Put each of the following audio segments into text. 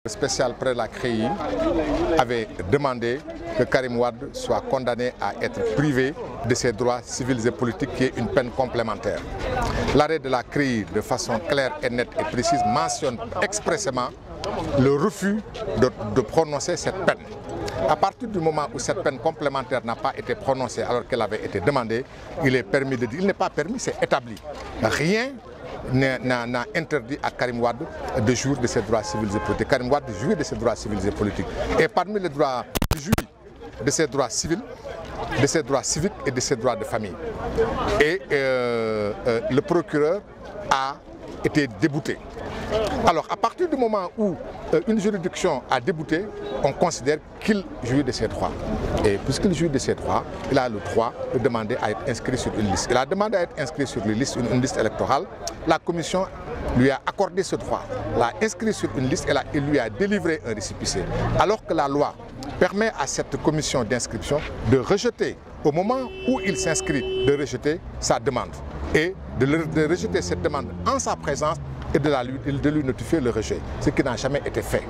Spécial près la CREI avait demandé que Karim Wade soit condamné à être privé de ses droits civils et politiques, qui est une peine complémentaire. L'arrêt de la CREI, de façon claire et nette et précise, mentionne expressément le refus de prononcer cette peine. À partir du moment où cette peine complémentaire n'a pas été prononcée alors qu'elle avait été demandée, il est permis de dire, il n'est pas permis, c'est établi. Rien n'a interdit à Karim Wade de jouir de ses droits civils et politiques. Karim Wade jouit de ses droits civils et politiques. Et parmi les droits, il jouit de ses droits civils, de ses droits civiques et de ses droits de famille. Et le procureur a été débouté. Alors, à partir du moment où une juridiction a débouté, on considère qu'il jouit de ses droits. Et puisqu'il jouit de ses droits, il a le droit de demander à être inscrit sur une liste. Il a demandé à être inscrit sur une liste électorale. La commission lui a accordé ce droit, l'a inscrit sur une liste et lui a délivré un récépissé. Alors que la loi permet à cette commission d'inscription de rejeter, au moment où il s'inscrit, de rejeter sa demande. Et de rejeter cette demande en sa présence et de lui notifier le rejet, ce qui n'a jamais été fait.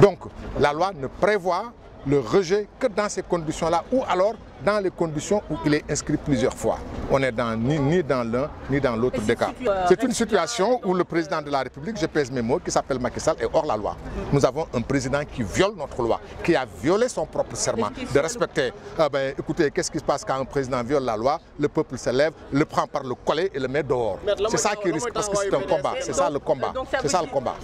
Donc la loi ne prévoit le rejet que dans ces conditions-là, ou alors dans les conditions où il est inscrit plusieurs fois. On n'est ni dans l'un ni dans l'autre des cas. C'est une situation où le président de la République, je pèse mes mots, qui s'appelle Macky Sall, est hors la loi. Nous avons un président qui viole notre loi, qui a violé son propre serment de respecter. Écoutez, qu'est-ce qui se passe quand un président viole la loi? Le peuple se lève, le prend par le collet et le met dehors. C'est ça qui risque, parce que c'est un combat. C'est ça le combat. C'est ça le combat.